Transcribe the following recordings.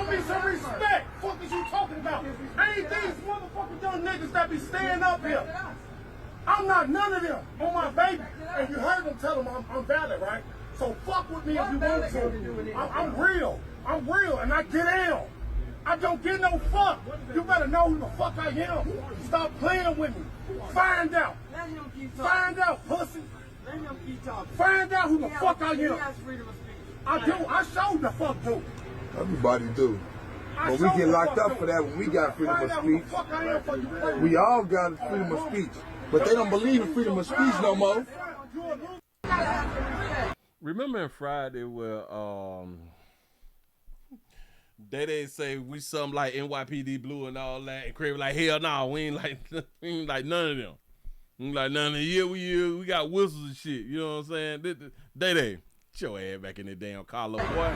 Show me some respect. Fuck is you talking about? Ain't these motherfucking young niggas that be staying up here? I'm not none of them on my baby. And you heard them tell them I'm valid, right? So fuck with me if you want to. I'm real. I'm real and I get down. I don't get no fuck. You better know who the fuck I am. Stop playing with me. Find out. Find out, pussy. Find out who the fuck I am. I do. I showed the fuck do. Everybody do. But we get locked up for that when we got freedom of speech. We all got freedom of speech. But they don't believe in freedom of speech no more. Remember in Friday where they say we something like NYPD Blue and all that, and Crave like, hell no, we ain't like none of them. We ain't like none of them. Yeah, we got whistles and shit. You know what I'm saying? They get your ass back in the damn collar, boy.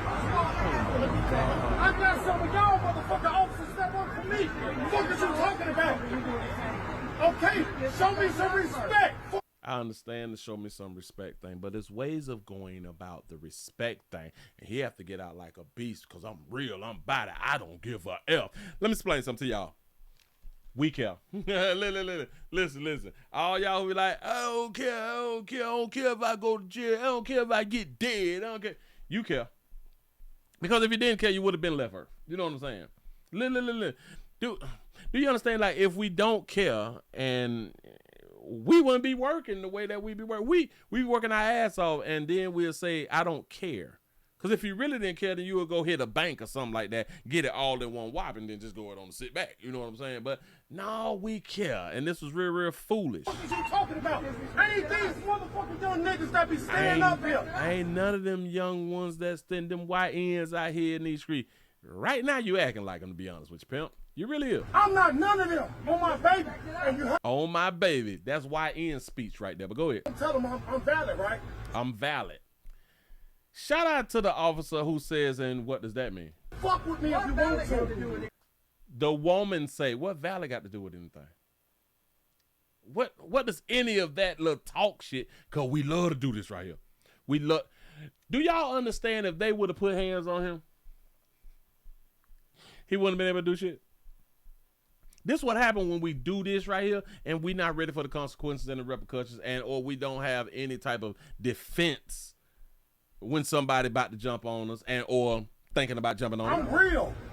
I got some of y'all motherfucking officers that work for me. What is you talking about? Okay, show me some respect. I understand the show me some respect thing, but there's ways of going about the respect thing, and he have to get out like a beast because I'm real, I'm body, I don't give a F. Let me explain something to y'all. We care. Listen. All y'all who be like, I don't care if I go to jail, I don't care if I get dead, I don't care. You care. Because if you didn't care, you would have been left Earth. You know what I'm saying? Do you understand, like, if we don't care and we wouldn't be working the way that we be working. We be working our ass off, and then we'll say, I don't care. Because if you really didn't care, then you would go hit a bank or something like that, get it all in one whop, and then just go ahead on and sit back. You know what I'm saying? But no, we care. And this was real foolish. What is you talking about? Ain't these motherfucking young niggas that be staying up here? Ain't none of them young ones that stand them YNs out here in these streets. Right now, you acting like them, to be honest with you, pimp. You really is. I'm not none of them on my baby. And you heard on my baby. That's YN speech right there. But go ahead. Tell them I'm valid, right? I'm valid. Shout out to the officer who says, and what does that mean? Fuck with me if you want to. The woman say, what valid got to do with anything? What does any of that little talk shit? Cause we love to do this right here. Do y'all understand if they would have put hands on him, he wouldn't have been able to do shit? This is what happened when we do this right here and we not ready for the consequences and the repercussions, and or we don't have any type of defense when somebody about to jump on us and or thinking about jumping on us.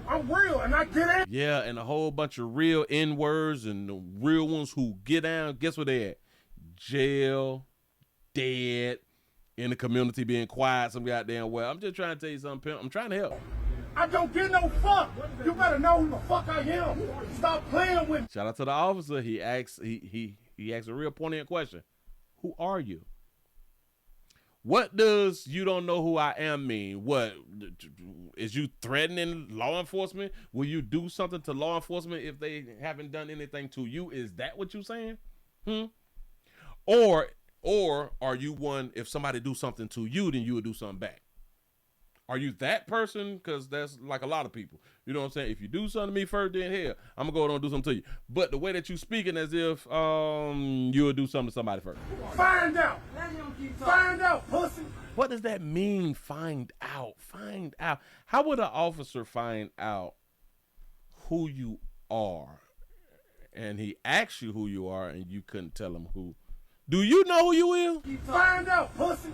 I'm real, and I get it. Yeah, and a whole bunch of real N-words and the real ones who get down, guess what they at? Jail, dead, in the community being quiet some goddamn well. I'm just trying to tell you something, pimp. I'm trying to help. I don't get no fuck. You better know who the fuck I am. Stop playing with me. Shout out to the officer. He asked a real poignant question. Who are you? What does you don't know who I am mean? What is you threatening law enforcement? Will you do something to law enforcement if they haven't done anything to you? Is that what you saying? Or are you one, if somebody do something to you, then you would do something back? Are you that person? Because that's like a lot of people. You know what I'm saying? If you do something to me first, then hell, I'm going to go on and do something to you. But the way that you speaking as if you would do something to somebody first. Find out. Find out, pussy. What does that mean, find out? Find out. How would an officer find out who you are? And he asks you who you are and you couldn't tell him who. Do you know who you is? Find out, pussy.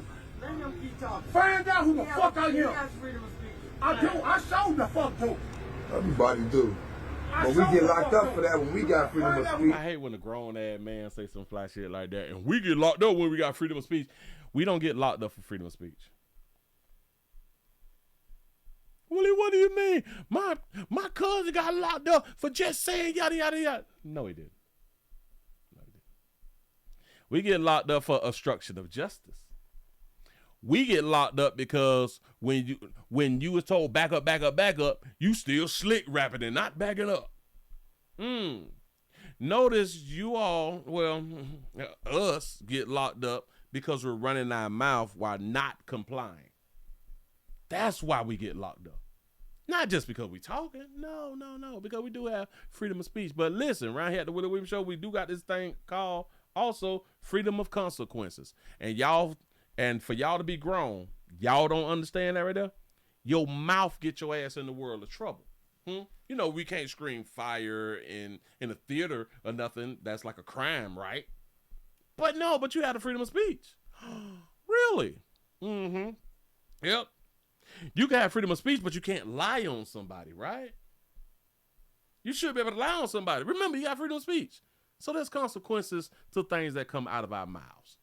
Find out who the fuck I am. I do. I showed the fuck do. Everybody do. But we get locked up for that when we got freedom of speech. I hate when a grown ass man say some fly shit like that, and we get locked up when we got freedom of speech. We don't get locked up for freedom of speech. Willie, what do you mean? My cousin got locked up for just saying yada yada yada. No, he didn't. We get locked up for obstruction of justice. We get locked up because when you was told back up, you still slick rapping and not backing up. Notice you all, us get locked up because we're running our mouth while not complying. That's why we get locked up. Not just because we talking. No. Because we do have freedom of speech. But listen, right here at the Willie Williams Show, we do got this thing called also freedom of consequences. And for y'all to be grown, y'all don't understand that right there? Your mouth get your ass in the world of trouble. You know, we can't scream fire in a theater or nothing. That's like a crime, right? But no, but you have the freedom of speech. Really? Mm-hmm. Yep. You can have freedom of speech, but you can't lie on somebody, right? You should be able to lie on somebody. Remember, you got freedom of speech. So there's consequences to things that come out of our mouths.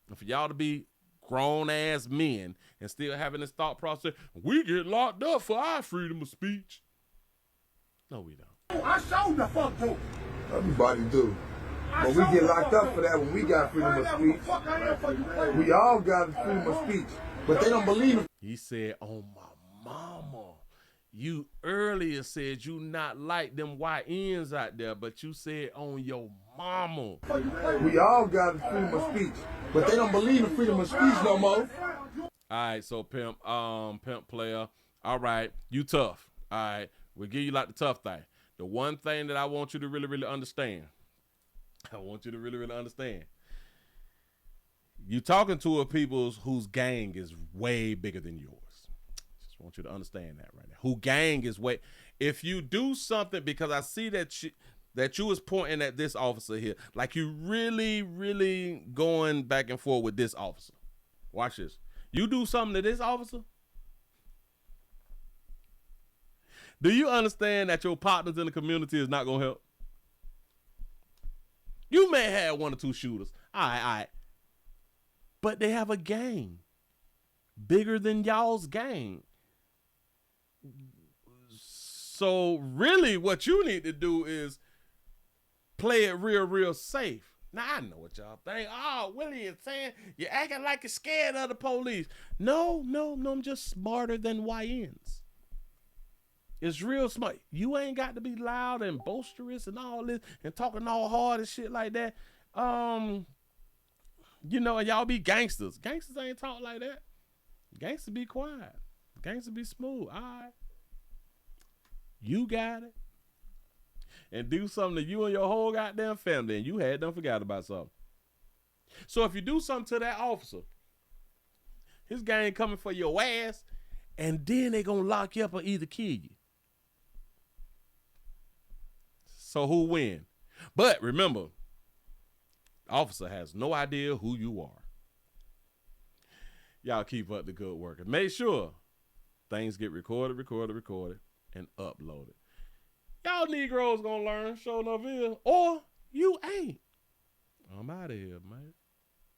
And for y'all to be grown-ass men and still having this thought process, we get locked up for our freedom of speech. No, we don't. I showed the fuck to. Everybody do. But we get locked up for that when we got freedom of speech. We all got freedom of speech. But they don't believe it. He said, oh, my mama. You earlier said you not like them YNs out there, but you said on your mama. We all got freedom of speech. But they don't believe in freedom of speech no more. All right, so pimp player. All right, you tough. All right, we'll give you like the tough thing. The one thing that I want you to really, really understand. You talking to a people whose gang is way bigger than yours. Just want you to understand that right now. Who gang is way. If you do something, because I see that you was pointing at this officer here, like you really, really going back and forth with this officer. Watch this. You do something to this officer. Do you understand that your partners in the community is not gonna help? You may have one or two shooters. All right. But they have a gang bigger than y'all's gang. So really what you need to do is play it real, real safe. Now, I know what y'all think. Oh, Willie is saying you're acting like you're scared of the police. No, I'm just smarter than YNs. It's real smart. You ain't got to be loud and boisterous and all this and talking all hard and shit like that. You know, and y'all be gangsters. Gangsters ain't talk like that. Gangsters be quiet. Gangsters be smooth. All right. You got it. And do something to you and your whole goddamn family, and you had done forgot about something. So if you do something to that officer, his gang coming for your ass, and then they gonna lock you up or either kill you. So who win? But remember, the officer has no idea who you are. Y'all keep up the good work and make sure things get recorded, and uploaded. Y'all Negroes gonna learn, show no video, or you ain't. I'm out of here, man.